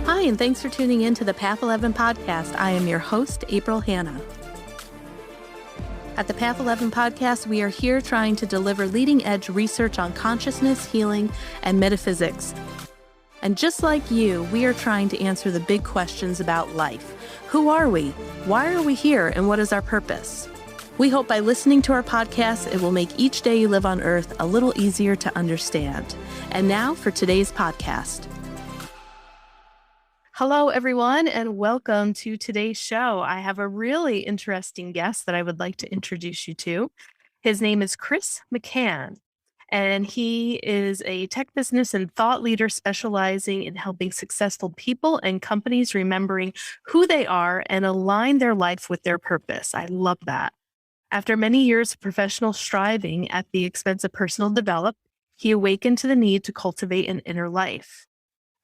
Hi, and thanks for tuning in to the Path 11 podcast. I am your host, April Hanna. At the Path 11 podcast, we are here trying to deliver leading-edge research on consciousness, healing, and metaphysics. And just like you, we are trying to answer the big questions about life. Who are we? Why are we here? And what is our purpose? We hope by listening to our podcast, it will make each day you live on Earth a little easier to understand. And now for today's podcast. Hello, everyone, and welcome to today's show. I have a really interesting guest that I would like to introduce you to. His name is Chris McCann, and he is a tech business and thought leader specializing in helping successful people and companies remembering who they are and align their life with their purpose. I love that. After many years of professional striving at the expense of personal development, he awakened to the need to cultivate an inner life.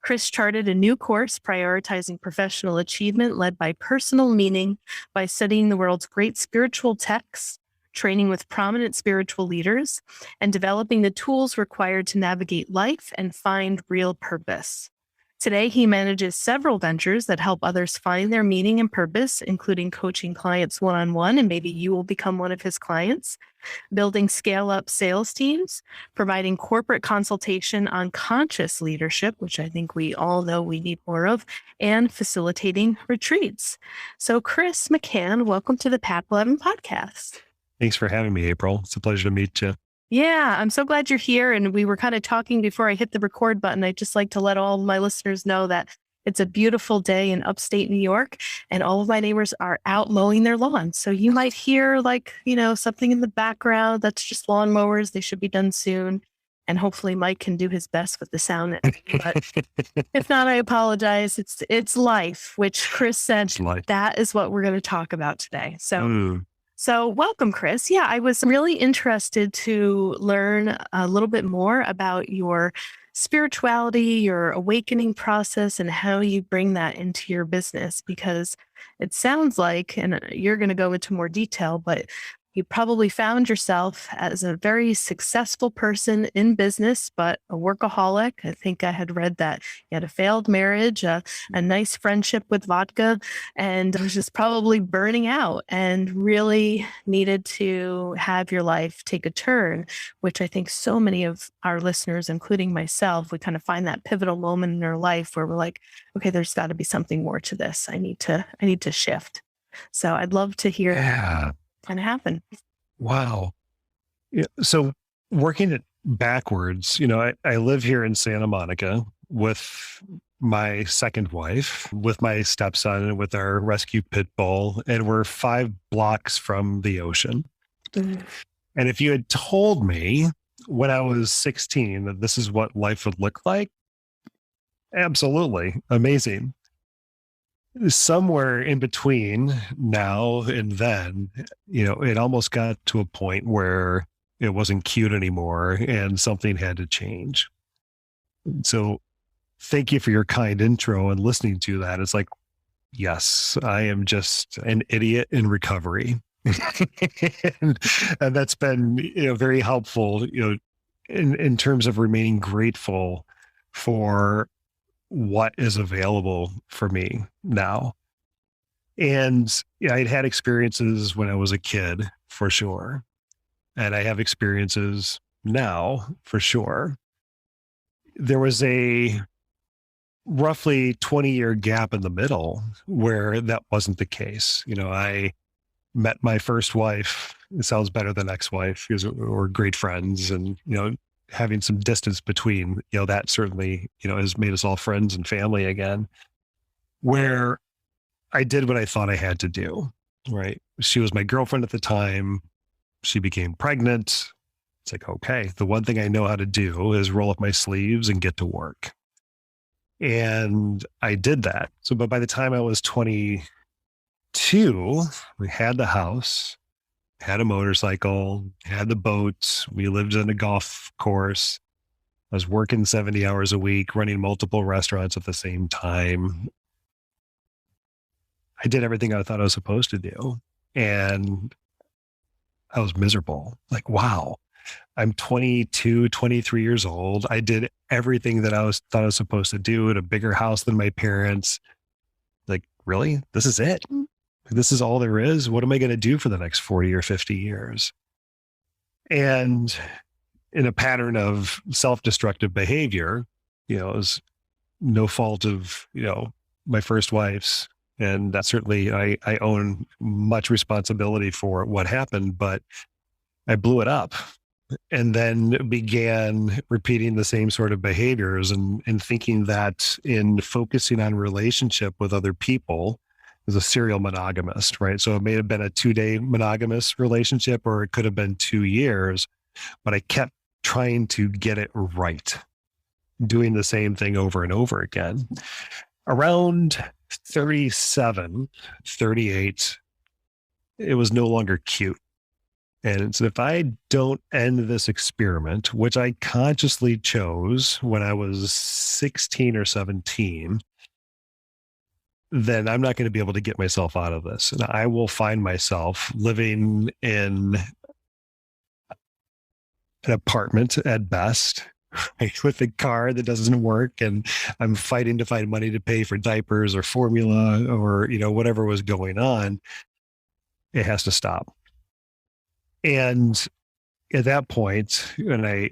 Chris charted a new course prioritizing professional achievement led by personal meaning by studying the world's great spiritual texts, training with prominent spiritual leaders, and developing the tools required to navigate life and find real purpose. Today, he manages several ventures that help others find their meaning and purpose, including coaching clients one-on-one, and maybe you will become one of his clients, building scale-up sales teams, providing corporate consultation on conscious leadership, which I think we all know we need more of, and facilitating retreats. So Chris McCann, welcome to the Path 11 podcast. Thanks for having me, April. It's a pleasure to meet you. Yeah, I'm so glad you're here. And we were kind of talking before I hit the record button. I'd just like to let all of my listeners know that it's a beautiful day in upstate New York, and all of my neighbors are out mowing their lawns. So you might hear something in the background that's just lawnmowers. They should be done soon. And hopefully Mike can do his best with the sound. But if not, I apologize. It's life, which Chris said that is what we're going to talk about today. So welcome, Chris. Yeah, I was really interested to learn a little bit more about your spirituality, your awakening process, and how you bring that into your business, because it sounds like, and you're going to go into more detail, but you probably found yourself as a very successful person in business, but a workaholic. I think I had read that you had a failed marriage, a nice friendship with vodka, and was just probably burning out and really needed to have your life take a turn, which I think so many of our listeners, including myself, we kind of find that pivotal moment in our life where we're like, okay, there's got to be something more to this. I need to shift. So I'd love to hear that kind of happen. Wow. Yeah, so working it backwards, I live here in Santa Monica with my second wife, with my stepson, and with our rescue pit bull, and we're 5 blocks from the ocean. Mm. And if you had told me when I was 16 that this is what life would look like, absolutely amazing. Somewhere in between now and then, it almost got to a point where it wasn't cute anymore and something had to change. So thank you for your kind intro and listening to that. It's like, yes, I am just an idiot in recovery. and that's been, very helpful, in terms of remaining grateful for what is available for me now. And I'd had experiences when I was a kid, for sure. And I have experiences now, for sure. There was a roughly 20-year gap in the middle where that wasn't the case. I met my first wife. It sounds better than ex-wife, because we're great friends, and, having some distance between, that certainly, has made us all friends and family again, where I did what I thought I had to do, right? She was my girlfriend at the time. She became pregnant. It's like, okay, the one thing I know how to do is roll up my sleeves and get to work. And I did that. But by the time I was 22, we had the house, had a motorcycle, had the boat. We lived on a golf course. I was working 70 hours a week, running multiple restaurants at the same time. I did everything I thought I was supposed to do. And I was miserable. Like, wow. I'm 22, 23 years old. I did everything that thought I was supposed to do at a bigger house than my parents. Like, really? This is it? This is all there is? What am I going to do for the next 40 or 50 years? And in a pattern of self-destructive behavior, it was no fault of, my first wife's. And that certainly I own much responsibility for what happened, but I blew it up and then began repeating the same sort of behaviors and thinking that in focusing on relationship with other people as a serial monogamist, right? So it may have been a 2-day monogamous relationship, or it could have been 2 years, but I kept trying to get it right, doing the same thing over and over again. Around 37, 38, it was no longer cute. And so if I don't end this experiment, which I consciously chose when I was 16 or 17, then I'm not going to be able to get myself out of this. And I will find myself living in an apartment at best, right, with a car that doesn't work. And I'm fighting to find money to pay for diapers or formula or, whatever was going on. It has to stop. And at that point, when I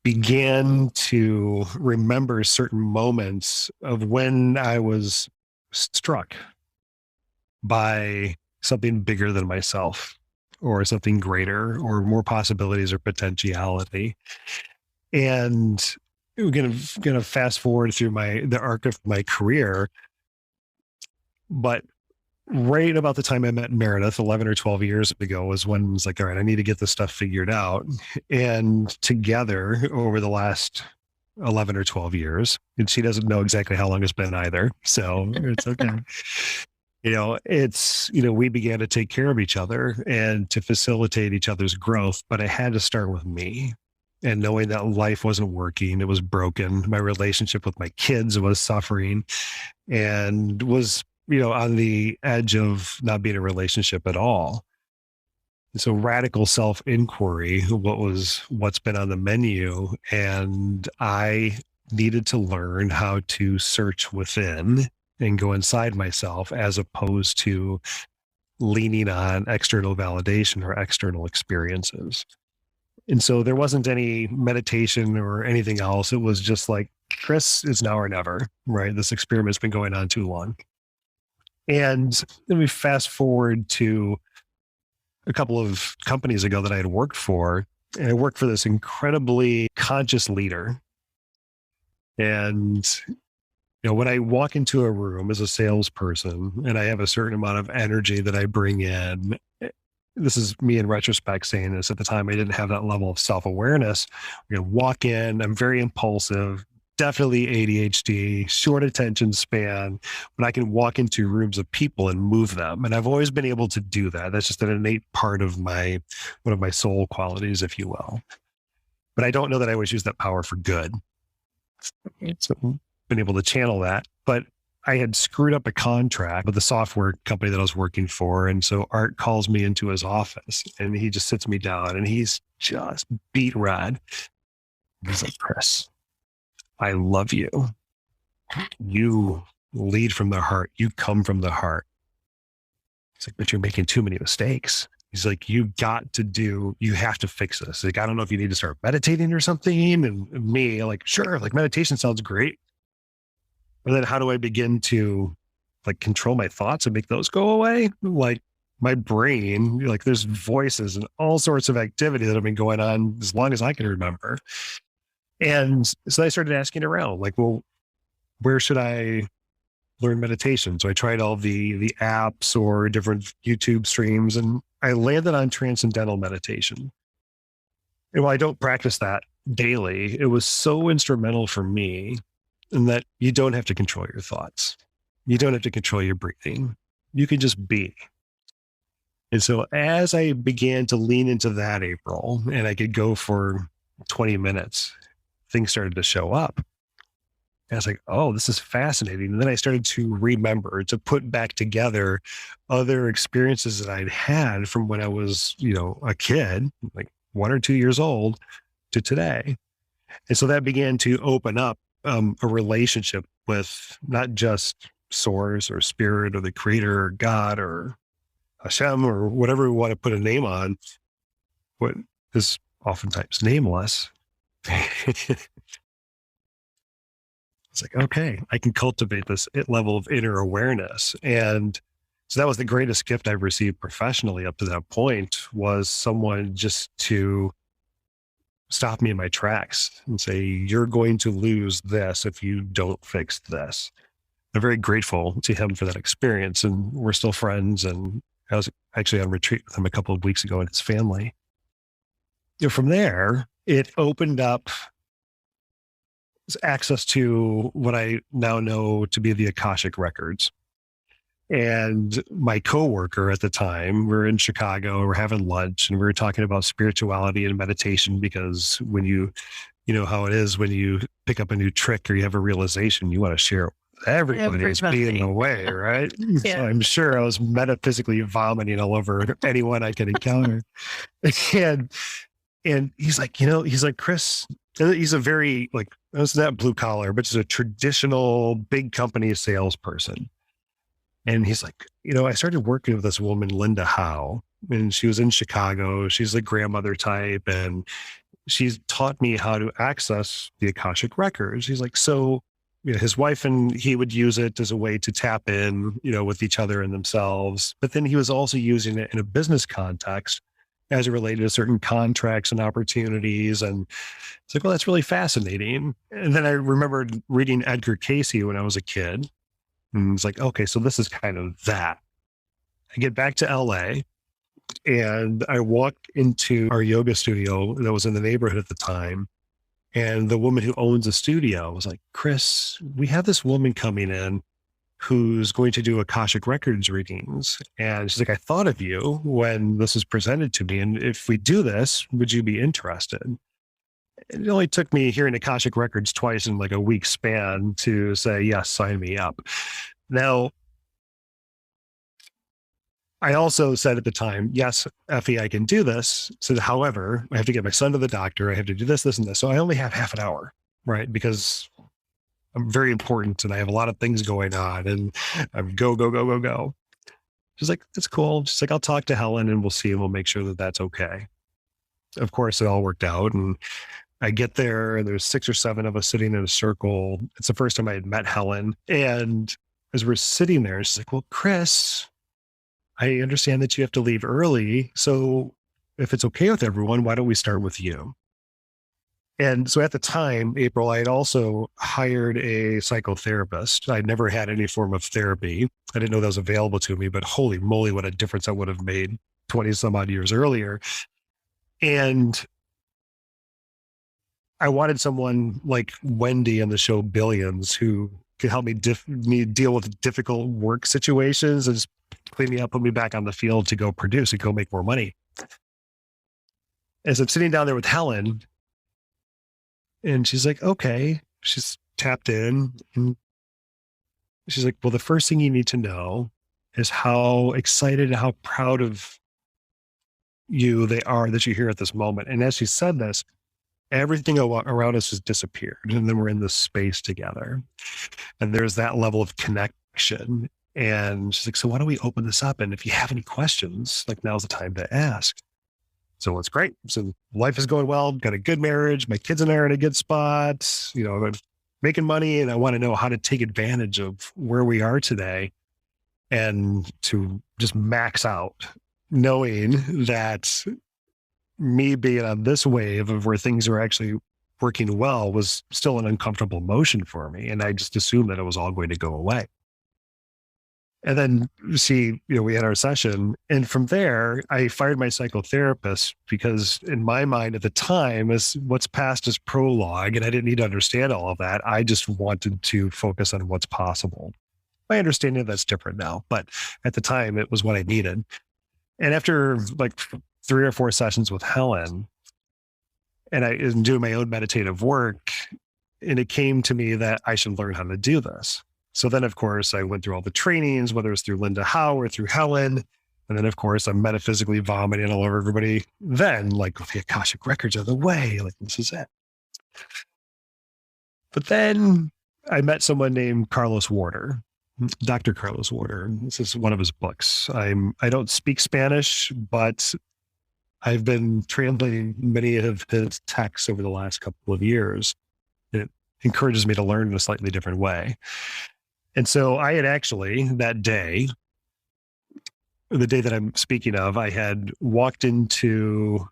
began to remember certain moments of when I was struck by something bigger than myself, or something greater, or more possibilities or potentiality. And we're gonna fast forward through the arc of my career, but right about the time I met Meredith 11 or 12 years ago was when I was like, all right, I need to get this stuff figured out. And together over the last 11 or 12 years, and she doesn't know exactly how long it's been either, so it's okay. We began to take care of each other and to facilitate each other's growth, but it had to start with me. And knowing that life wasn't working, it was broken. My relationship with my kids was suffering and was, on the edge of not being a relationship at all. So radical self-inquiry, what's been on the menu. And I needed to learn how to search within and go inside myself, as opposed to leaning on external validation or external experiences. And so there wasn't any meditation or anything else. It was just like, Chris, is now or never, right? This experiment's been going on too long. And then we fast forward to a couple of companies ago that I had worked for, and I worked for this incredibly conscious leader. And when I walk into a room as a salesperson and I have a certain amount of energy that I bring in, this is me in retrospect saying this. At the time, I didn't have that level of self-awareness. I'm going to walk in, I'm very impulsive, definitely ADHD, short attention span, but I can walk into rooms of people and move them. And I've always been able to do that. That's just an innate part of one of my soul qualities, if you will. But I don't know that I always use that power for good. So I've been able to channel that. But I had screwed up a contract with the software company that I was working for. And so Art calls me into his office and he just sits me down and he's just beat red. He's like, Chris, I love you. You lead from the heart. You come from the heart. It's like, but you're making too many mistakes. He's like, you have to fix this. Like, I don't know if you need to start meditating or something. And me, like, sure, like meditation sounds great. But then how do I begin to control my thoughts and make those go away? Like my brain, there's voices and all sorts of activity that have been going on as long as I can remember. And so I started asking around, well, where should I learn meditation? So I tried all the apps or different YouTube streams, and I landed on transcendental meditation. And while I don't practice that daily, it was so instrumental for me in that you don't have to control your thoughts. You don't have to control your breathing. You can just be. And so as I began to lean into that, April, and I could go for 20 minutes, things started to show up. And I was like, oh, this is fascinating. And then I started to remember, to put back together other experiences that I'd had from when I was, a kid, like 1 or 2 years old to today. And so that began to open up a relationship with not just source or spirit or the creator or God or Hashem or whatever we want to put a name on, what is oftentimes nameless. It's like, okay, I can cultivate this level of inner awareness. And so that was the greatest gift I've received professionally up to that point, was someone just to stop me in my tracks and say, you're going to lose this if you don't fix this. I'm very grateful to him for that experience. And we're still friends. And I was actually on retreat with him a couple of weeks ago and his family. From there, it opened up access to what I now know to be the Akashic records. And my coworker at the time, we're in Chicago, we're having lunch, and we were talking about spirituality and meditation, because when you know how it is when you pick up a new trick or you have a realization, you want to share it with everybody who's being away, right? Yeah. So I'm sure I was metaphysically vomiting all over anyone I could encounter. And he's like, he's like, Chris, he's a very, like, it's not blue collar, but he's a traditional big company salesperson. And he's like, I started working with this woman, Linda Howe, and she was in Chicago. She's the grandmother type, and she's taught me how to access the Akashic records. He's like, so, his wife and he would use it as a way to tap in, with each other and themselves. But then he was also using it in a business context as it related to certain contracts and opportunities. And it's like, well, that's really fascinating. And then I remembered reading Edgar Cayce when I was a kid. And it's like, okay, so this is kind of that. I get back to LA and I walk into our yoga studio that was in the neighborhood at the time. And the woman who owns the studio was like, Chris, we have this woman coming in who's going to do Akashic Records readings. And she's like, I thought of you when this was presented to me. And if we do this, would you be interested? It only took me hearing Akashic Records twice in like a week span to say, yes, sign me up. Now, I also said at the time, yes, Effie, I can do this. So, however, I have to get my son to the doctor. I have to do this, this, and this. So I only have half an hour, right? Because I'm very important and I have a lot of things going on and I'm go, go, go, go, go. She's like, that's cool. She's like, I'll talk to Helen and we'll see and we'll make sure that that's okay. Of course, it all worked out. And I get there and there's 6 or 7 of us sitting in a circle. It's the first time I had met Helen. And as we're sitting there, she's like, well, Chris, I understand that you have to leave early. So if it's okay with everyone, why don't we start with you? And so at the time, April, I had also hired a psychotherapist. I'd never had any form of therapy. I didn't know that was available to me, but holy moly, what a difference that would have made 20 some odd years earlier. And I wanted someone like Wendy on the show Billions who could help me deal with difficult work situations and just clean me up, put me back on the field to go produce and go make more money. As I'm sitting down there with Helen, and she's like, okay, she's tapped in. And she's like, well, the first thing you need to know is how excited and how proud of you they are that you're here at this moment. And as she said this, everything around us has disappeared. And then we're in this space together. And there's that level of connection. And she's like, so why don't we open this up? And if you have any questions, like now's the time to ask. So it's great. So life is going well. Got a good marriage. My kids and I are in a good spot. I'm making money and I want to know how to take advantage of where we are today and to just max out, knowing that me being on this wave of where things are actually working well was still an uncomfortable motion for me. And I just assumed that it was all going to go away. And then we had our session. And from there, I fired my psychotherapist because in my mind at the time, as what's past is prologue, and I didn't need to understand all of that. I just wanted to focus on what's possible. My understanding that's different now, but at the time it was what I needed. And after like 3 or 4 sessions with Helen, and I was doing my own meditative work, and it came to me that I should learn how to do this. So then, of course, I went through all the trainings, whether it's through Linda Howe or through Helen. And then, of course, I'm metaphysically vomiting all over everybody. Then, like, the Akashic records are the way. Like, this is it. But then I met someone named Carlos Warder, Dr. Carlos Warder. This is one of his books. I don't speak Spanish, but I've been translating many of his texts over the last couple of years. It encourages me to learn in a slightly different way. And so I had actually that day, the day that I'm speaking of, I had walked into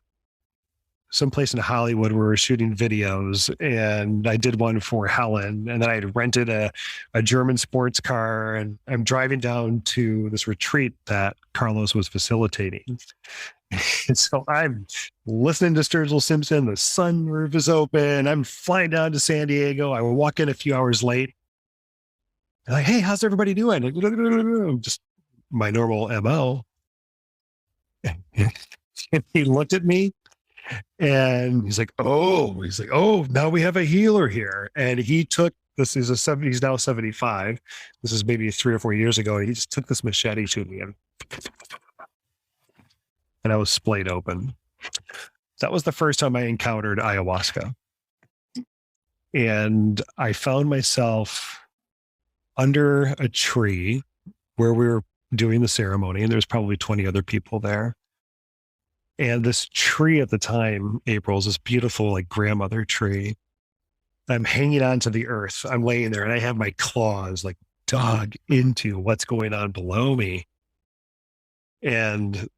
someplace in Hollywood where we were shooting videos, and I did one for Helen, and then I had rented a German sports car, and I'm driving down to this retreat that Carlos was facilitating. And so I'm listening to Sturgill Simpson, the sunroof is open, I'm flying down to San Diego. I will walk in a few hours late. I'm like, hey, how's everybody doing? Just my normal MO. And he looked at me and he's like, oh, now we have a healer here. And he took this is he's now 75. This is maybe 3 or 4 years ago. And he just took this machete to me and I was splayed open. That was the first time I encountered ayahuasca. And I found myself under a tree where we were doing the ceremony, and there's probably 20 other people there. And this tree at the time, April, is this beautiful, like, grandmother tree. I'm hanging on to the earth. I'm laying there and I have my claws like dug into what's going on below me. And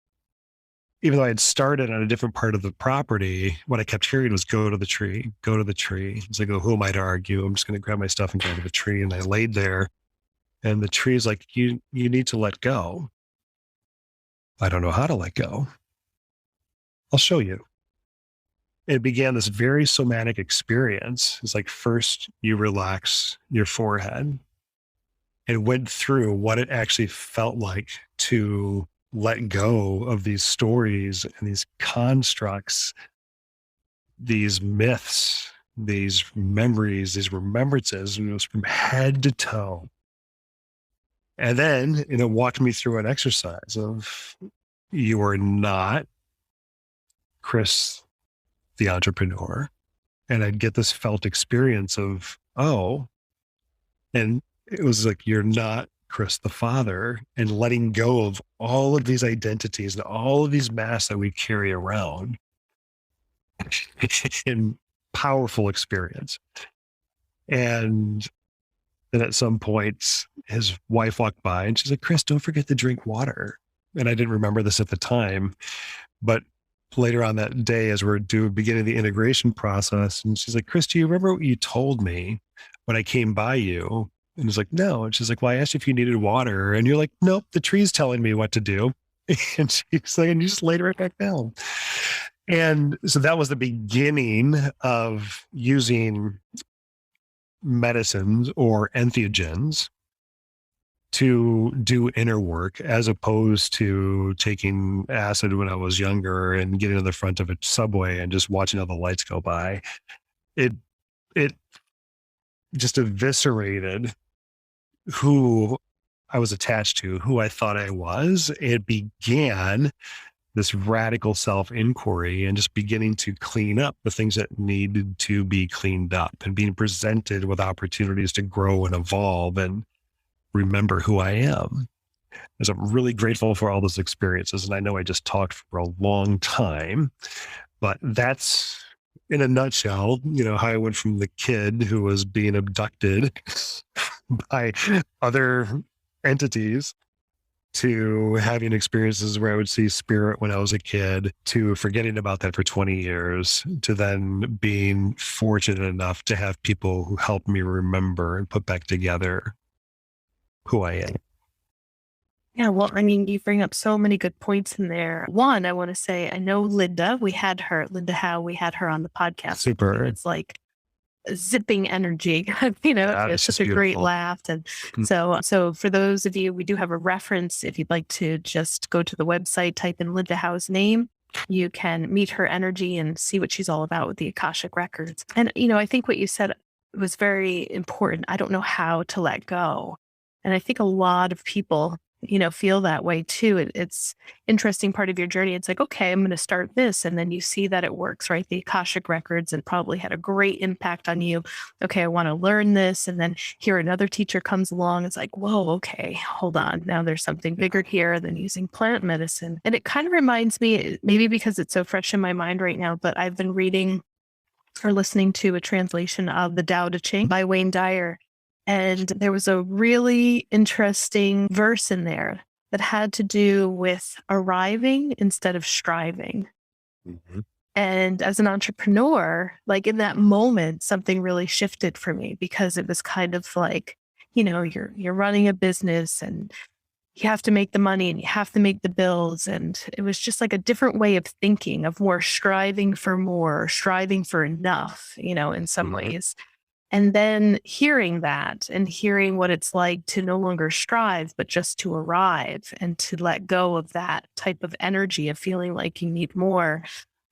even though I had started on a different part of the property, what I kept hearing was, go to the tree, go to the tree. It's like, oh, who am I to argue? I'm just going to grab my stuff and go to the tree. And I laid there, and the tree is like, you need to let go. I don't know how to let go. I'll show you. It began this very somatic experience. It's like, first you relax your forehead, and went through what it actually felt like to let go of these stories and these constructs, these myths, these memories, these remembrances, and it was from head to toe. And then, walked me through an exercise of, you are not Chris, the entrepreneur. And I'd get this felt experience of, oh, and it was like, you're not Chris, the father, and letting go of all of these identities and all of these masks that we carry around. In powerful experience. And then at some point, his wife walked by and she's like, Chris, don't forget to drink water. And I didn't remember this at the time, but later on that day, as we're beginning the integration process, and she's like, Chris, do you remember what you told me when I came by you? And he's like, no. And she's like, well, I asked you if you needed water. And you're like, nope, the tree's telling me what to do. And she's like, and you just laid it right back down. And so that was the beginning of using medicines or entheogens to do inner work, as opposed to taking acid when I was younger and getting to the front of a subway and just watching all the lights go by. It just eviscerated who I was attached to, who I thought I was. It began this radical self-inquiry and just beginning to clean up the things that needed to be cleaned up, and being presented with opportunities to grow and evolve and remember who I am. And so I'm really grateful for all those experiences. And I know I just talked for a long time, but that's, in a nutshell, how I went from the kid who was being abducted by other entities to having experiences where I would see spirit when I was a kid, to forgetting about that for 20 years, to then being fortunate enough to have people who helped me remember and put back together who I am. Yeah, well, I mean, you bring up so many good points in there. One, I want to say, I know Linda Howe, we had her on the podcast. Super. It's like zipping energy, it's such a great laugh. And so for those of you, we do have a reference. If you'd like to just go to the website, type in Linda Howe's name, you can meet her energy and see what she's all about with the Akashic Records. And, I think what you said was very important. I don't know how to let go. And I think a lot of people feel that way too. It's interesting part of your journey. It's like, okay, I'm going to start this. And then you see that it works, right? The Akashic records and probably had a great impact on you. Okay, I want to learn this. And then here another teacher comes along. It's like, whoa, okay, hold on. Now there's something bigger here than using plant medicine. And it kind of reminds me, maybe because it's so fresh in my mind right now, but I've been reading or listening to a translation of the Tao Te Ching by Wayne Dyer. And there was a really interesting verse in there that had to do with arriving instead of striving. Mm-hmm. And as an entrepreneur, like in that moment, something really shifted for me because it was kind of like, you're running a business and you have to make the money and you have to make the bills. And it was just like a different way of thinking, of more, striving for enough, in some ways. And then hearing that and hearing what it's like to no longer strive, but just to arrive and to let go of that type of energy of feeling like you need more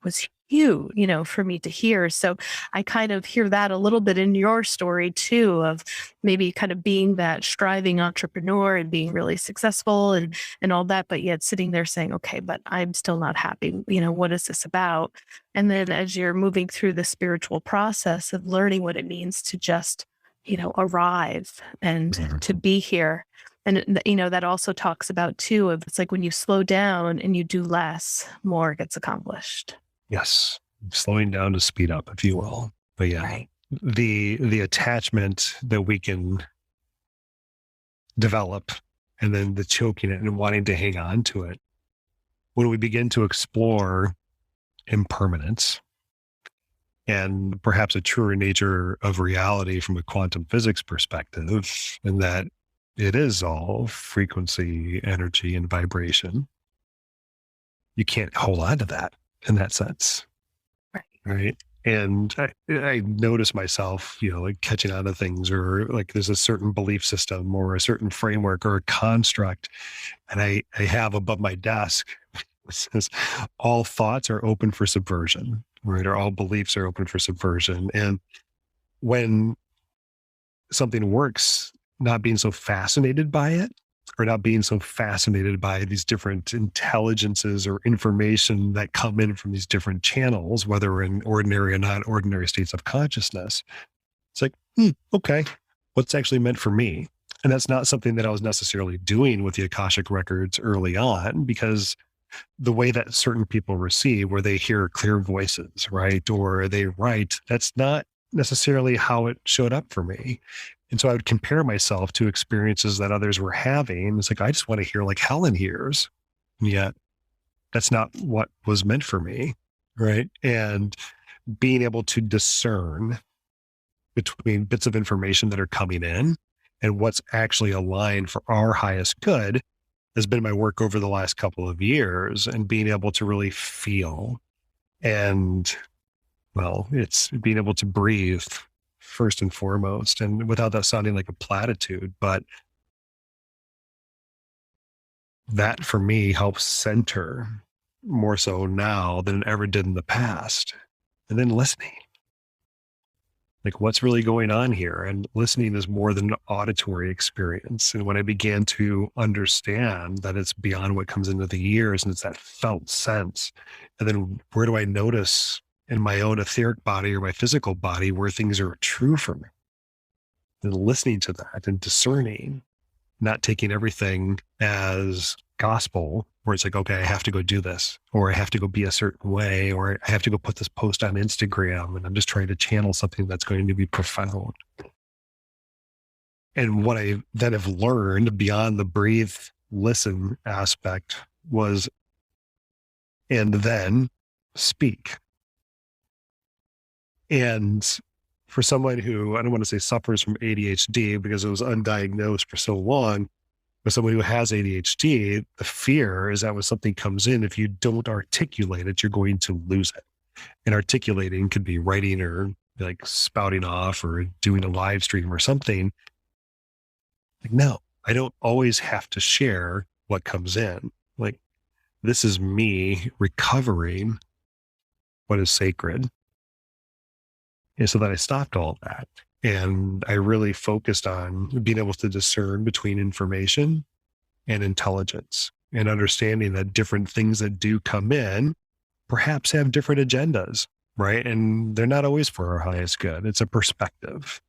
was huge, for me to hear. So I kind of hear that a little bit in your story too, of maybe kind of being that striving entrepreneur and being really successful and all that, but yet sitting there saying, okay, but I'm still not happy. What is this about? And then as you're moving through the spiritual process of learning what it means to just, arrive and to be here. And, that also talks about too, of it's like when you slow down and you do less, more gets accomplished. Yes. Slowing down to speed up, if you will. But yeah, Right. the attachment that we can develop and then the choking it and wanting to hang on to it. When we begin to explore impermanence and perhaps a truer nature of reality from a quantum physics perspective, and that it is all frequency, energy, and vibration, you can't hold on to that in that sense. Right. And I notice myself, like catching on to things, or like there's a certain belief system or a certain framework or a construct. And I have above my desk, it says all thoughts are open for subversion, right? Or all beliefs are open for subversion. And when something works, not being so fascinated by it, or not being so fascinated by these different intelligences or information that come in from these different channels, whether in ordinary or not ordinary states of consciousness. It's like, okay, what's actually meant for me? And that's not something that I was necessarily doing with the Akashic records early on, because the way that certain people receive, where they hear clear voices, right? Or they write, that's not necessarily how it showed up for me. And so I would compare myself to experiences that others were having. It's like, I just want to hear like Helen hears. And yet that's not what was meant for me. Right. And being able to discern between bits of information that are coming in and what's actually aligned for our highest good has been my work over the last couple of years, and being able to really feel and, well, it's being able to breathe first and foremost, and without that sounding like a platitude, but that for me helps center more so now than it ever did in the past. And then listening, like what's really going on here? And listening is more than an auditory experience. And when I began to understand that it's beyond what comes into the ears and it's that felt sense, and then where do I notice in my own etheric body or my physical body where things are true for me? And listening to that and discerning, not taking everything as gospel, where it's like, okay, I have to go do this, or I have to go be a certain way, or I have to go put this post on Instagram, and I'm just trying to channel something that's going to be profound. And what I then have learned beyond the breathe, listen aspect was, and then speak. And for someone who, I don't want to say suffers from ADHD because it was undiagnosed for so long, but someone who has ADHD, the fear is that when something comes in, if you don't articulate it, you're going to lose it. And articulating could be writing or like spouting off or doing a live stream or something. Like, no, I don't always have to share what comes in. Like, this is me recovering what is sacred. And so then I stopped all that. And I really focused on being able to discern between information and intelligence, and understanding that different things that do come in perhaps have different agendas, right? And they're not always for our highest good. It's a perspective.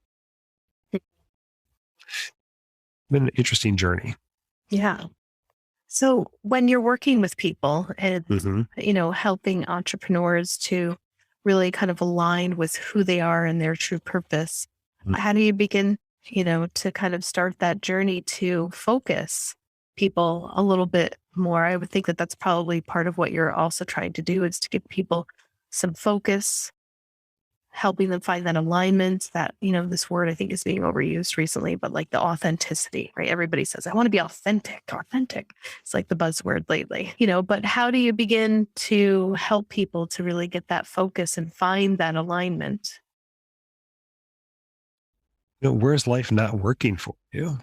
Been an interesting journey. Yeah. So when you're working with people and, Mm-hmm. helping entrepreneurs to really kind of align with who they are and their true purpose, how do you begin, to kind of start that journey to focus people a little bit more? I would think that that's probably part of what you're also trying to do is to give people some focus, helping them find that alignment that, this word I think is being overused recently, but like the authenticity, right? Everybody says, I want to be authentic. It's like the buzzword lately, but how do you begin to help people to really get that focus and find that alignment? Where's life not working for you?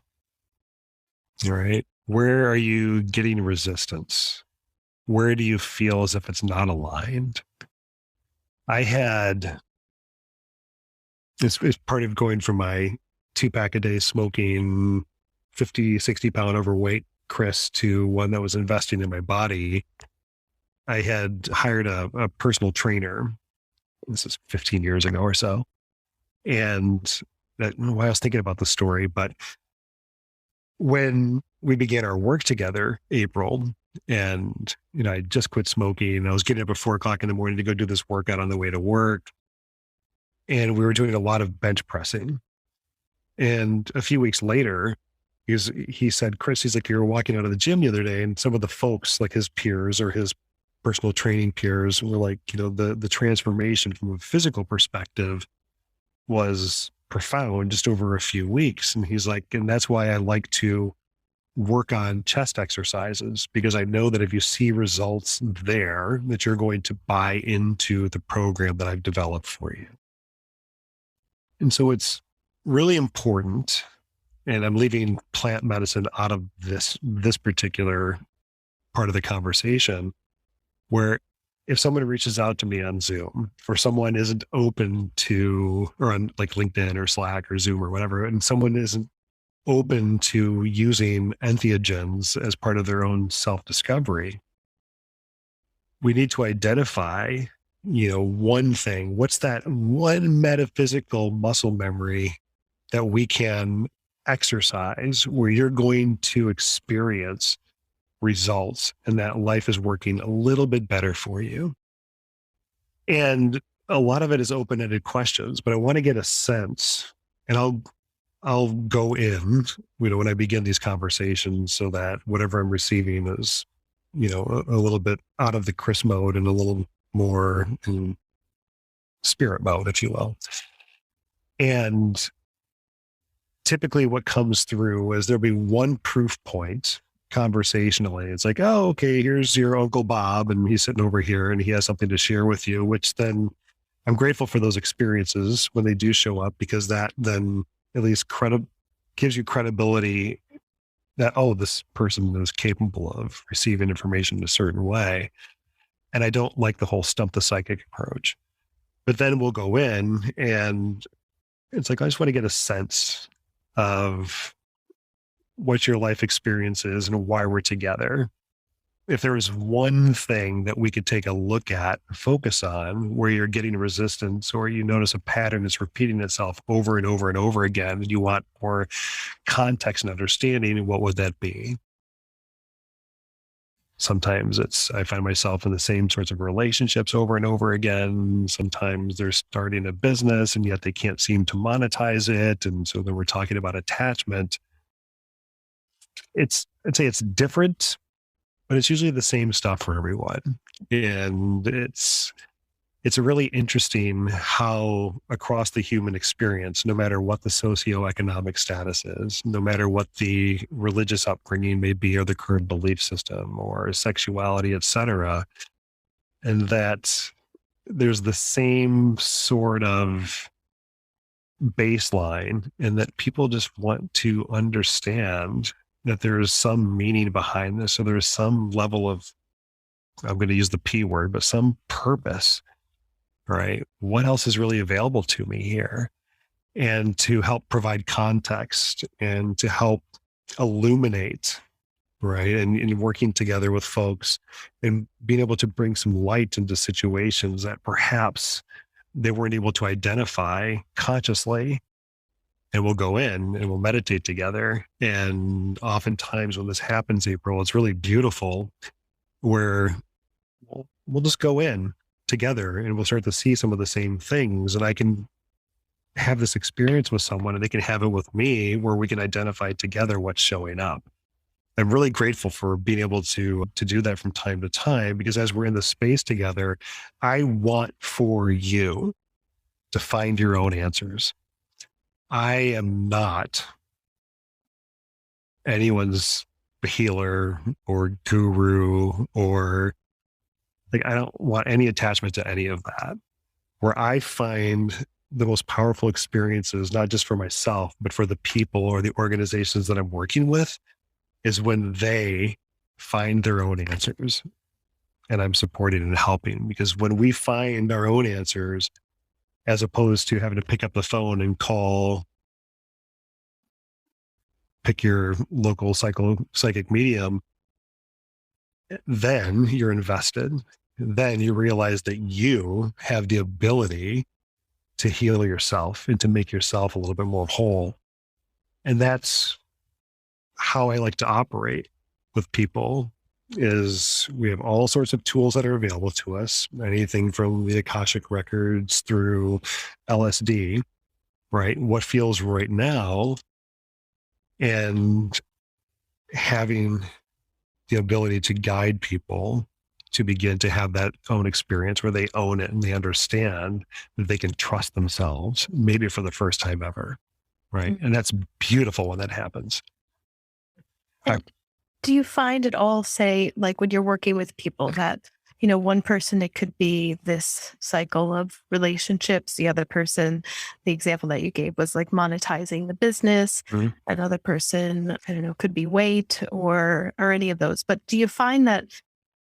Right? Where are you getting resistance? Where do you feel as if it's not aligned? I had it's part of going from my 2-pack a day smoking 50, 60 pound overweight Chris to one that was investing in my body. I had hired a personal trainer. This is 15 years ago or so. And I don't know why I was thinking about the story, but when we began our work together, April, and I just quit smoking, and I was getting up at 4 o'clock in the morning to go do this workout on the way to work. And we were doing a lot of bench pressing. And a few weeks later, he said, Chris, he's like, you were walking out of the gym the other day, and some of the folks, like his peers or his personal training peers, were like, the transformation from a physical perspective was profound just over a few weeks. And he's like, and that's why I like to work on chest exercises, because I know that if you see results there, that you're going to buy into the program that I've developed for you. And so it's really important, and I'm leaving plant medicine out of this particular part of the conversation, where if someone reaches out to me on Zoom, or someone isn't open to, or on like LinkedIn or Slack or Zoom or whatever, and someone isn't open to using entheogens as part of their own self-discovery, we need to identify, one thing. What's that one metaphysical muscle memory that we can exercise where you're going to experience results and that life is working a little bit better for you? And a lot of it is open-ended questions, but I want to get a sense, and I'll go in, when I begin these conversations, so that whatever I'm receiving is, a little bit out of the Chris mode and a little more in spirit mode, if you will. And typically what comes through is there'll be one proof point conversationally. It's like, oh, okay, here's your Uncle Bob, and he's sitting over here and he has something to share with you, which then I'm grateful for those experiences when they do show up, because that then at least gives you credibility that, oh, this person is capable of receiving information in a certain way. And I don't like the whole stump the psychic approach. But then we'll go in and it's like, I just want to get a sense of what your life experience is and why we're together. If there is one thing that we could take a look at, focus on, where you're getting resistance, or you notice a pattern that's repeating itself over and over and over again, and you want more context and understanding, what would that be? Sometimes I find myself in the same sorts of relationships over and over again. Sometimes they're starting a business and yet they can't seem to monetize it. And so then we're talking about attachment. I'd say it's different, but it's usually the same stuff for everyone. And it's really interesting how across the human experience, no matter what the socioeconomic status is, no matter what the religious upbringing may be, or the current belief system or sexuality, et cetera, and that there's the same sort of baseline, and that people just want to understand that there is some meaning behind this. So there's some level of, I'm going to use the P word, but some purpose, right? What else is really available to me here? And to help provide context and to help illuminate right? And working together with folks and being able to bring some light into situations that perhaps they weren't able to identify consciously. And we'll go in and we'll meditate together. And oftentimes when this happens, April, it's really beautiful where we'll just go in together and we'll start to see some of the same things. And I can have this experience with someone and they can have it with me where we can identify together what's showing up. I'm really grateful for being able to do that from time to time, because as we're in the space together, I want for you to find your own answers. I am not anyone's healer or guru, or like, I don't want any attachment to any of that. Where I find the most powerful experiences, not just for myself, but for the people or the organizations that I'm working with, is when they find their own answers and I'm supporting and helping. Because when we find our own answers, as opposed to having to pick up the phone and pick your local psychic medium, then you're invested. Then you realize that you have the ability to heal yourself and to make yourself a little bit more whole. And that's how I like to operate with people. Is we have all sorts of tools that are available to us, anything from the Akashic records through LSD, right? What feels right now, and having the ability to guide people to begin to have that own experience where they own it and they understand that they can trust themselves, maybe for the first time ever, right? Mm-hmm. And that's beautiful when that happens. Do you find it all, say, like when you're working with people that, one person, it could be this cycle of relationships. The other person, the example that you gave was like monetizing the business. Mm-hmm. Another person, I don't know, could be weight or any of those. But do you find that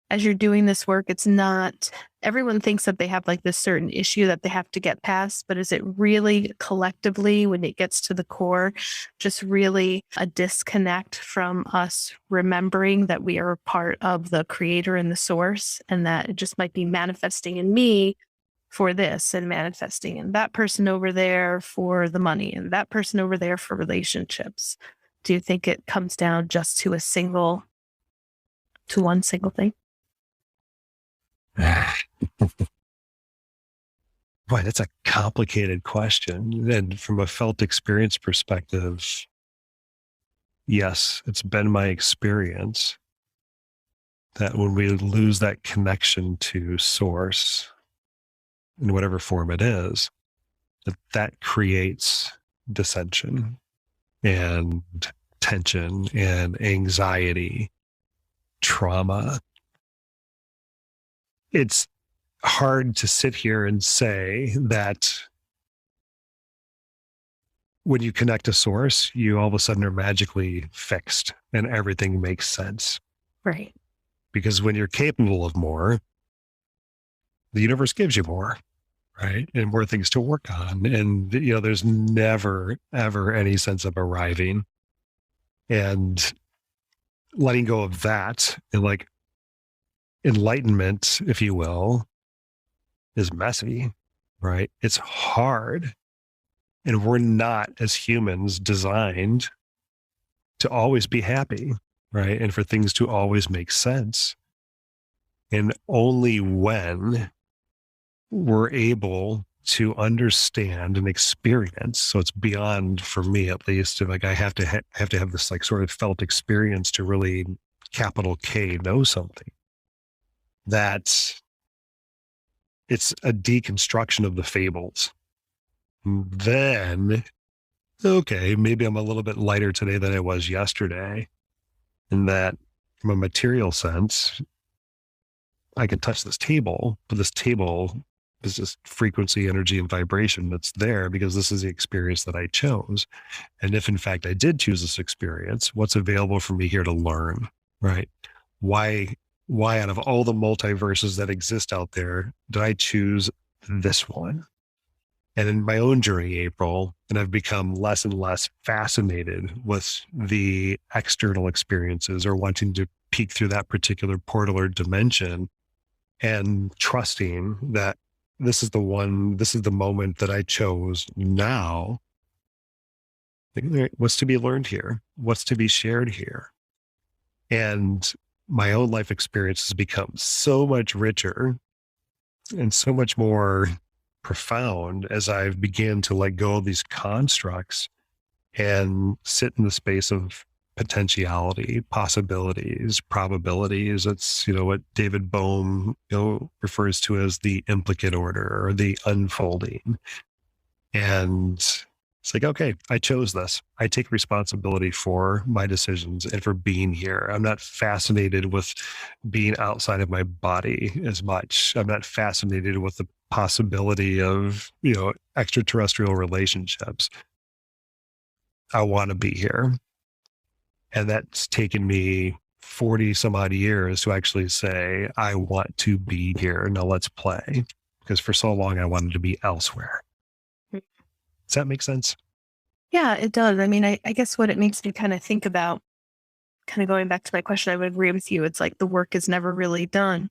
as you're doing this work, it's not, everyone thinks that they have like this certain issue that they have to get past, but is it really collectively, when it gets to the core, just really a disconnect from us remembering that we are a part of the creator and the source, and that it just might be manifesting in me for this and manifesting in that person over there for the money and that person over there for relationships? Do you think it comes down just to one single thing? Boy, that's a complicated question. And from a felt experience perspective, yes, it's been my experience that when we lose that connection to source, in whatever form it is, that creates dissension and tension and anxiety, trauma. It's hard to sit here and say that when you connect to source, you all of a sudden are magically fixed and everything makes sense. Right. Because when you're capable of more, the universe gives you more, right? And more things to work on. And, there's never, ever any sense of arriving. And letting go of that, and like enlightenment, if you will, is messy, right? It's hard. And we're not, as humans, designed to always be happy, right? And for things to always make sense. And only when we're able to understand and experience, so it's beyond, for me at least, like I have to have this like sort of felt experience to really, capital K, know something, that it's a deconstruction of the fables. Then, okay, maybe I'm a little bit lighter today than I was yesterday. And that from a material sense, I can touch this table, but this table is just frequency, energy, and vibration that's there because this is the experience that I chose. And if in fact I did choose this experience, what's available for me here to learn, right? Why out of all the multiverses that exist out there, did I choose this one? and in my own journey, April, and I've become less and less fascinated with the external experiences or wanting to peek through that particular portal or dimension, and trusting that this is the moment that I chose now. What's to be learned here? What's to be shared here? And my own life experience has become so much richer and so much more profound as I've began to let go of these constructs and sit in the space of potentiality, possibilities, probabilities. It's, what David Bohm, refers to as the implicate order or the unfolding. And it's like, okay, I chose this. I take responsibility for my decisions and for being here. I'm not fascinated with being outside of my body as much. I'm not fascinated with the possibility of, extraterrestrial relationships. I want to be here. And that's taken me 40 some odd years to actually say, I want to be here. Now let's play. Because for so long, I wanted to be elsewhere. Does that make sense? Yeah, it does. I mean, I guess what it makes me kind of think about, kind of going back to my question, I would agree with you. It's like the work is never really done,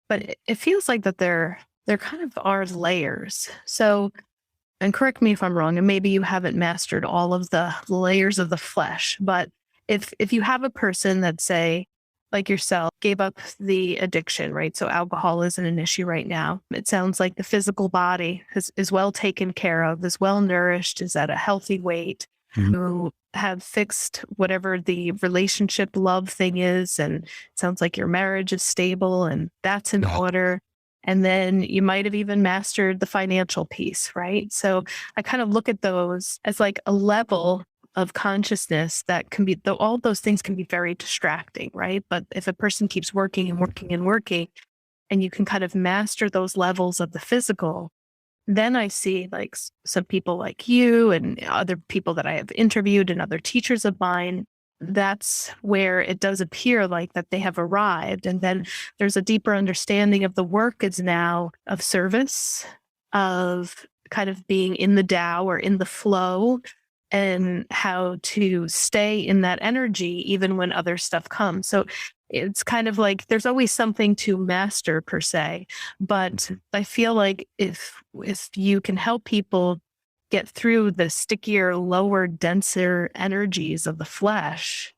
but it feels like that there kind of are layers. So, and correct me if I'm wrong, and maybe you haven't mastered all of the layers of the flesh, but if you have a person that, say, like yourself, gave up the addiction, right? So alcohol isn't an issue right now. It sounds like the physical body is well taken care of, is well nourished, is at a healthy weight, who have fixed whatever the relationship love thing is. And it sounds like your marriage is stable and that's in order. And then you might have even mastered the financial piece, right? So I kind of look at those as like a level of consciousness that can be, though all those things can be very distracting, right? But if a person keeps working and working and working, and you can kind of master those levels of the physical, then I see like some people like you and other people that I have interviewed and other teachers of mine, that's where it does appear like that they have arrived. And then there's a deeper understanding of the work is now of service, of kind of being in the Tao or in the flow, and how to stay in that energy even when other stuff comes. So it's kind of like there's always something to master per se, but I feel like if you can help people get through the stickier, lower, denser energies of the flesh,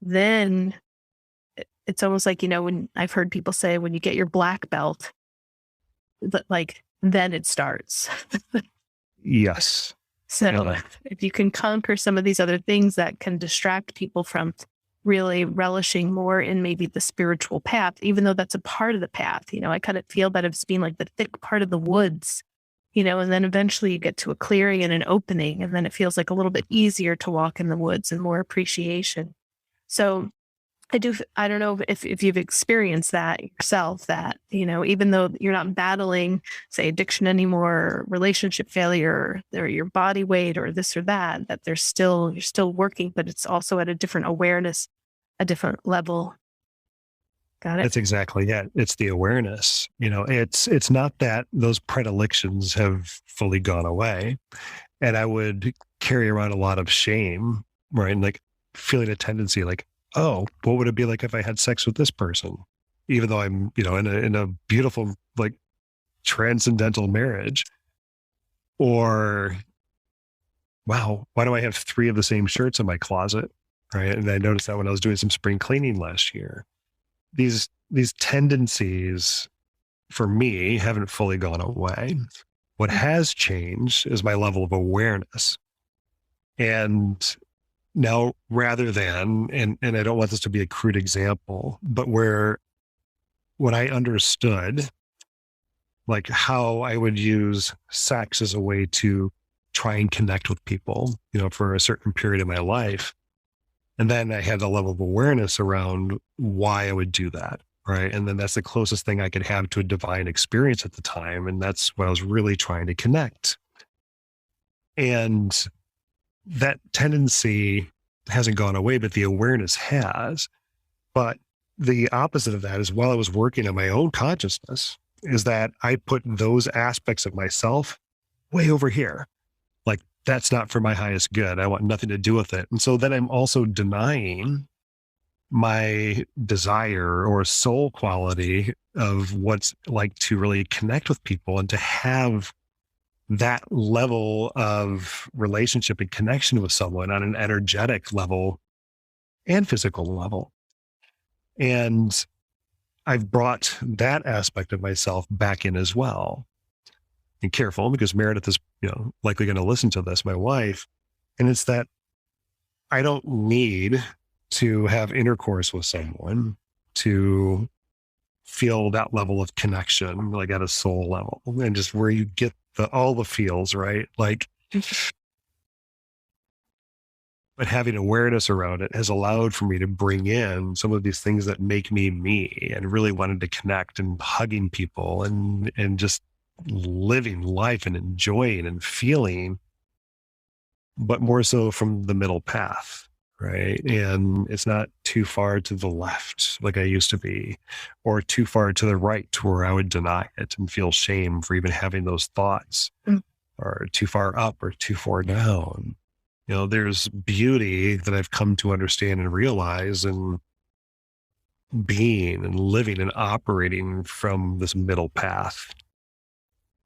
then it's almost like, when I've heard people say when you get your black belt, like then it starts. Yes. So if you can conquer some of these other things that can distract people from really relishing more in maybe the spiritual path, even though that's a part of the path, I kind of feel that it's being like the thick part of the woods, and then eventually you get to a clearing and an opening, and then it feels like a little bit easier to walk in the woods and more appreciation. So I don't know if you've experienced that yourself, that, even though you're not battling, say, addiction anymore, or relationship failure, or your body weight or this or that you're still working, but it's also at a different awareness, a different level. Got it? That's exactly it. It's the awareness. It's not that those predilections have fully gone away. And I would carry around a lot of shame, right? And like feeling a tendency like, oh, what would it be like if I had sex with this person? Even though I'm, in a beautiful, like transcendental marriage. Or, wow, why do I have 3 of the same shirts in my closet? Right. And I noticed that when I was doing some spring cleaning last year. These tendencies for me haven't fully gone away. What has changed is my level of awareness. And now, rather than, and I don't want this to be a crude example, but when I understood like how I would use sex as a way to try and connect with people, for a certain period of my life. And then I had a level of awareness around why I would do that. Right. And then that's the closest thing I could have to a divine experience at the time. And that's what I was really trying to connect. And that tendency hasn't gone away, but the awareness has. But the opposite of that is, while I was working on my own consciousness, is that I put those aspects of myself way over here. Like, that's not for my highest good. I want nothing to do with it. And so then I'm also denying my desire or soul quality of what's like to really connect with people and to have that level of relationship and connection with someone on an energetic level and physical level. And I've brought that aspect of myself back in as well. And careful, because Meredith is, likely going to listen to this, my wife. And it's that I don't need to have intercourse with someone to feel that level of connection, like at a soul level, and just where you get all the feels, right? Like, but having awareness around it has allowed for me to bring in some of these things that make me, and really wanted to connect and hugging people and just living life and enjoying and feeling, but more so from the middle path, right? And it's not too far to the left like I used to be, or too far to the right where I would deny it and feel shame for even having those thoughts, or too far up or too far down. There's beauty that I've come to understand and realize in being and living and operating from this middle path.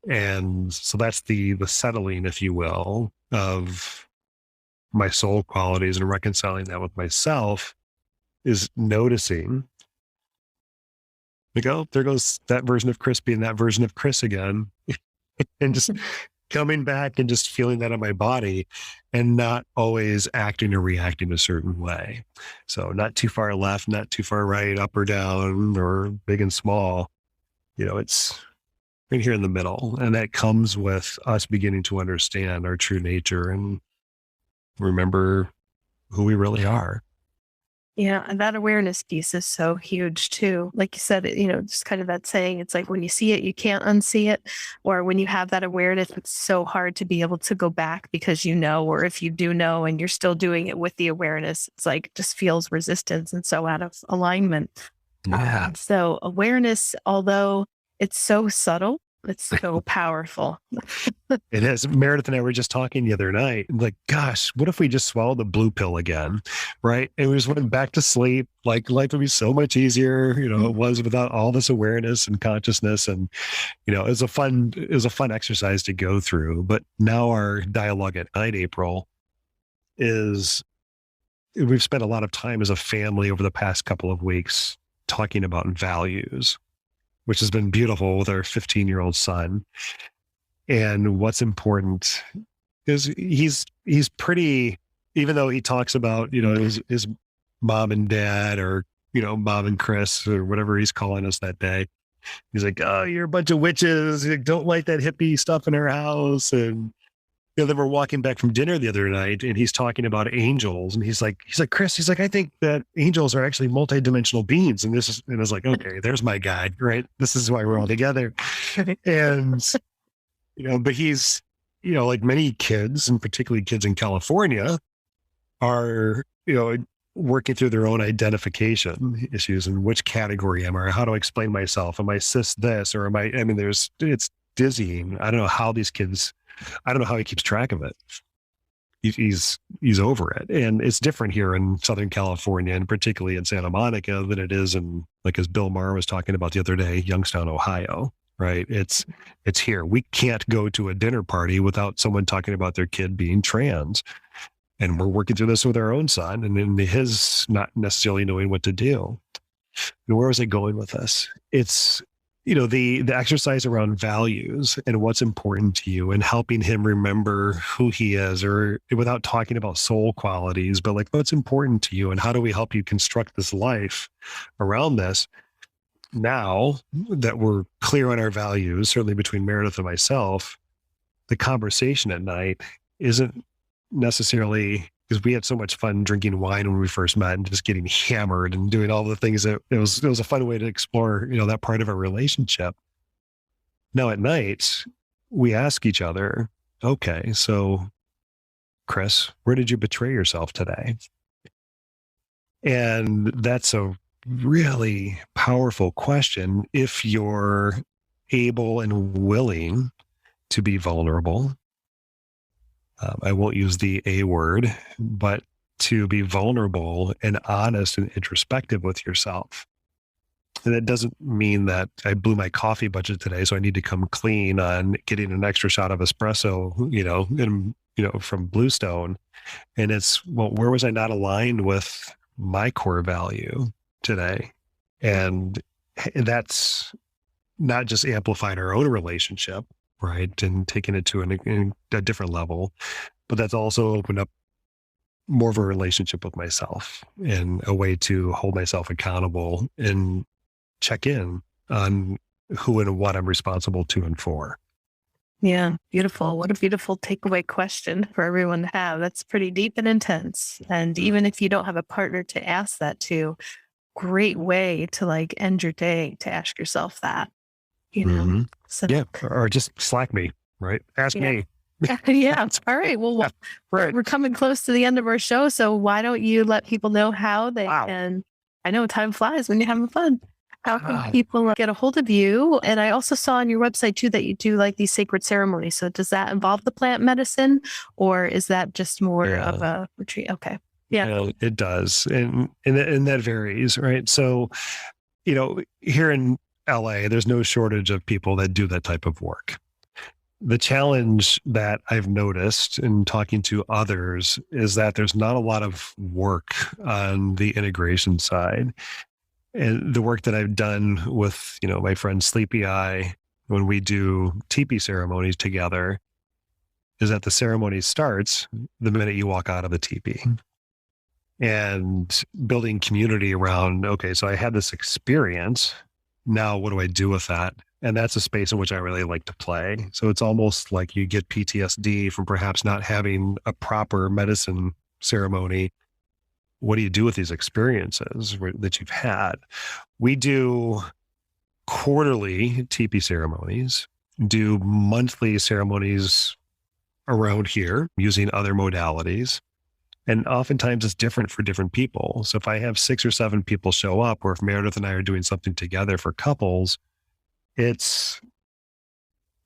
And so that's the settling, if you will, of my soul qualities and reconciling that with myself, is noticing, like, oh, there goes that version of Chris being that version of Chris again. And just coming back and just feeling that in my body, and not always acting or reacting a certain way. So not too far left, not too far right, up or down, or big and small. It's right here in the middle. And that comes with us beginning to understand our true nature and remember who we really are. Yeah, and that awareness piece is so huge too. Like you said, just kind of that saying, it's like when you see it, you can't unsee it. Or when you have that awareness, it's so hard to be able to go back because or if you do know and you're still doing it with the awareness, it's like just feels resistance and so out of alignment. Yeah. So awareness, although it's so subtle, it's so powerful. It is. Meredith and I were just talking the other night, like, gosh, what if we just swallowed the blue pill again? Right. And we just went back to sleep. Like, life would be so much easier. It was without all this awareness and consciousness. And, it was a fun exercise to go through. But now our dialogue at night, April, is we've spent a lot of time as a family over the past couple of weeks talking about values, which has been beautiful with our 15-year-old son. And what's important is he's pretty, even though he talks about, his mom and dad, or, mom and Chris, or whatever he's calling us that day. He's like, oh, you're a bunch of witches. You don't like that hippie stuff in our house. And, then we're walking back from dinner the other night, and he's talking about angels. And he's like, Chris, I think that angels are actually multidimensional beings. And I was like, okay, there's my guide, right? This is why we're all together. And, but he's, like many kids, and particularly kids in California, are, working through their own identification issues and which category am I, or how do I explain myself? Am I cis this, or am I mean, it's dizzying. I don't know how he keeps track of it. He's over it. And it's different here in Southern California, and particularly in Santa Monica, than it is in, like, as Bill Maher was talking about the other day, Youngstown, Ohio, right? It's here. We can't go to a dinner party without someone talking about their kid being trans. And we're working through this with our own son, and in his not necessarily knowing what to do. And where was I going with this? It's, the exercise around values and what's important to you, and helping him remember who he is, or without talking about soul qualities, but like, what's important to you and how do we help you construct this life around this? Now that we're clear on our values, certainly between Meredith and myself, the conversation at night isn't necessarily, because we had so much fun drinking wine when we first met and just getting hammered and doing all the things that it was a fun way to explore, that part of our relationship. Now at night, we ask each other, okay, so Chris, where did you betray yourself today? And that's a really powerful question if you're able and willing to be vulnerable. I won't use the A word, but to be vulnerable and honest and introspective with yourself. And that doesn't mean that I blew my coffee budget today, so I need to come clean on getting an extra shot of espresso, from Bluestone. And it's, well, where was I not aligned with my core value today? And that's not just amplifying our own relationship, right? And taking it to a different level, but that's also opened up more of a relationship with myself and a way to hold myself accountable and check in on who and what I'm responsible to and for. Yeah, beautiful. What a beautiful takeaway question for everyone to have. That's pretty deep and intense. And even if you don't have a partner to ask that to, great way to like end your day to ask yourself that, you know? Mm-hmm. So, Yeah. Or just Slack me, right? Ask yeah. me. Yeah. All right. Well, Right. we're coming close to the end of our show. So why don't you let people know how they Wow. can? I know time flies when you're having fun. How can people get a hold of you? And I also saw on your website too that you do like these sacred ceremonies. So does that involve the plant medicine, or is that just more of a retreat? Okay. Yeah. It does. And that varies, right? So, here in LA, there's no shortage of people that do that type of work. The challenge that I've noticed in talking to others is that there's not a lot of work on the integration side. And the work that I've done with, my friend Sleepy Eye, when we do teepee ceremonies together, is that the ceremony starts the minute you walk out of the teepee. And building community around, okay, so I had this experience. Now, what do I do with that? And that's a space in which I really like to play. So it's almost like you get PTSD from perhaps not having a proper medicine ceremony. What do you do with these experiences that you've had? We do quarterly teepee ceremonies, do monthly ceremonies around here using other modalities. And oftentimes it's different for different people. So if I have 6 or 7 people show up, or if Meredith and I are doing something together for couples, it's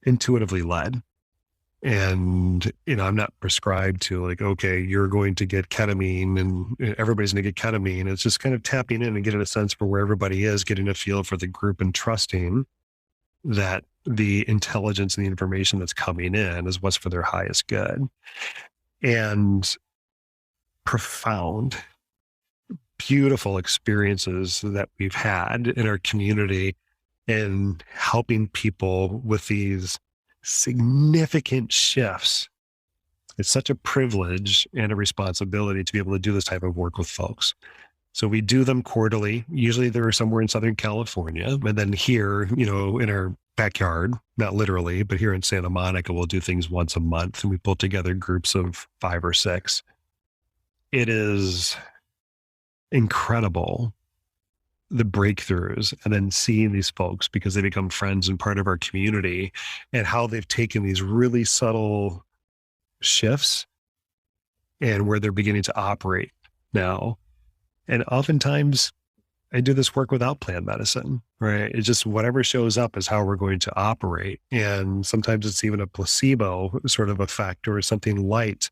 intuitively led. And, I'm not prescribed to like, okay, you're going to get ketamine and everybody's going to get ketamine. It's just kind of tapping in and getting a sense for where everybody is, getting a feel for the group and trusting that the intelligence and the information that's coming in is what's for their highest good. And profound, beautiful experiences that we've had in our community in helping people with these significant shifts. It's such a privilege and a responsibility to be able to do this type of work with folks. So we do them quarterly. Usually they're somewhere in Southern California. And then here, in our backyard, not literally, but here in Santa Monica, we'll do things once a month. And we pull together groups of 5 or 6. It is incredible, the breakthroughs, and then seeing these folks because they become friends and part of our community, and how they've taken these really subtle shifts and where they're beginning to operate now. And oftentimes I do this work without plant medicine, right? It's just whatever shows up is how we're going to operate. And sometimes it's even a placebo sort of effect or something light.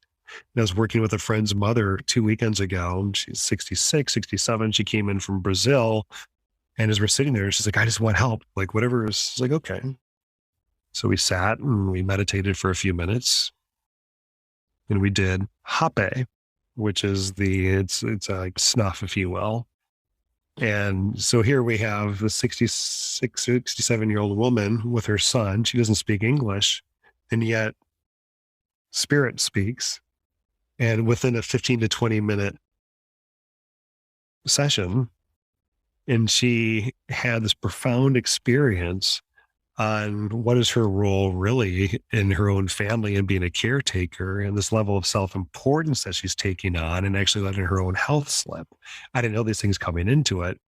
I was working with a friend's mother 2 weekends ago. She's 66, 67. She came in from Brazil. And as we're sitting there, she's like, I just want help. Like whatever. It's like, okay. So we sat and we meditated for a few minutes. And we did hape, which is it's like snuff, if you will. And so here we have a 66, 67-year-old woman with her son. She doesn't speak English. And yet spirit speaks. And within a 15 to 20 minute session, and she had this profound experience on what is her role really in her own family and being a caretaker, and this level of self-importance that she's taking on and actually letting her own health slip. I didn't know these things coming into it,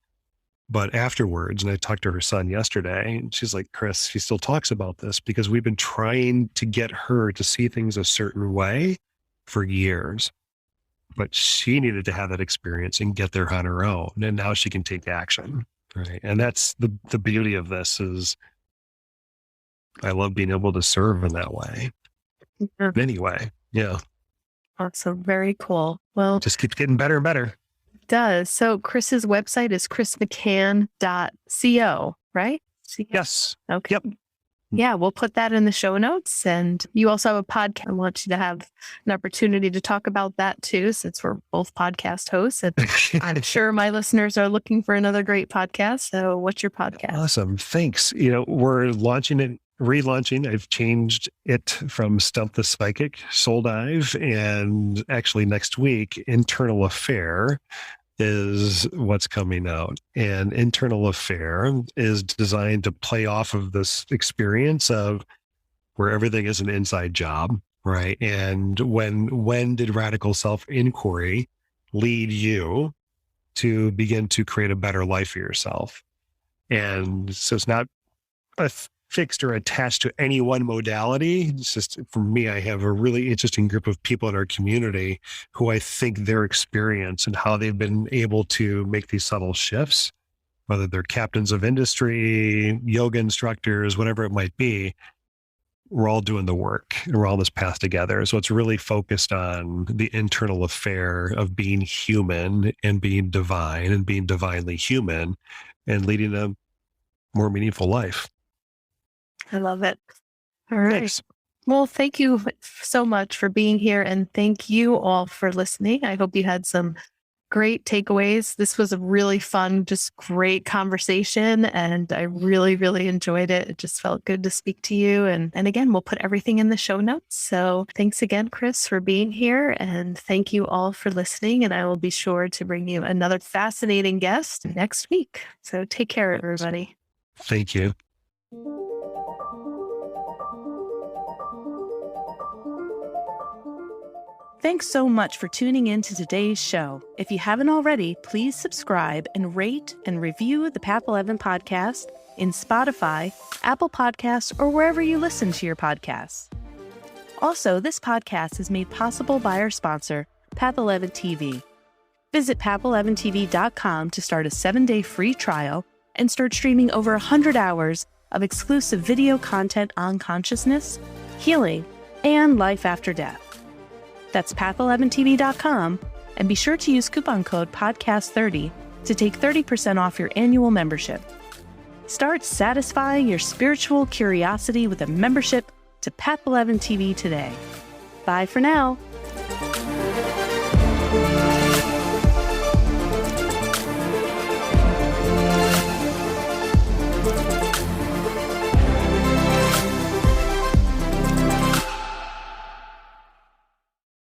but afterwards, and I talked to her son yesterday, and she's like, Chris, she still talks about this because we've been trying to get her to see things a certain way for years, but she needed to have that experience and get there on her own. And now she can take action. Right. And that's the beauty of this is I love being able to serve in that way. Mhm. Anyway, yeah, Awesome. Very cool. Well, just keeps getting better and better. it does. So Chris's website is chrismccann.co, right? Yes. Okay. Yep. Yeah, we'll put that in the show notes. And you also have a podcast. I want you to have an opportunity to talk about that too, since we're both podcast hosts. And I'm sure my listeners are looking for another great podcast. So what's your podcast? Awesome. Thanks. We're launching it, relaunching. I've changed it from Stump the Psychic, Soul Dive, and actually next week, Internal Affair is what's coming out. And Internal Affair is designed to play off of this experience of where everything is an inside job, right? And when did radical self-inquiry lead you to begin to create a better life for yourself? And so it's not fixed or attached to any one modality. It's just, for me, I have a really interesting group of people in our community who I think their experience and how they've been able to make these subtle shifts, whether they're captains of industry, yoga instructors, whatever it might be, we're all doing the work and we're all on this path together. So it's really focused on the internal affair of being human and being divine and being divinely human and leading a more meaningful life. I love it. All right. Thanks. Well, thank you so much for being here. And thank you all for listening. I hope you had some great takeaways. This was a really fun, just great conversation. And I really, really enjoyed it. It just felt good to speak to you. And again, we'll put everything in the show notes. So thanks again, Chris, for being here. And thank you all for listening. And I will be sure to bring you another fascinating guest next week. So take care, everybody. Thank you. Thanks so much for tuning in to today's show. If you haven't already, please subscribe and rate and review the Path 11 podcast in Spotify, Apple Podcasts, or wherever you listen to your podcasts. Also, this podcast is made possible by our sponsor, Path 11 TV. Visit path11tv.com to start a 7-day free trial and start streaming over 100 hours of exclusive video content on consciousness, healing, and life after death. That's path11tv.com, and be sure to use coupon code podcast30 to take 30% off your annual membership. Start satisfying your spiritual curiosity with a membership to Path 11 TV today. Bye for now.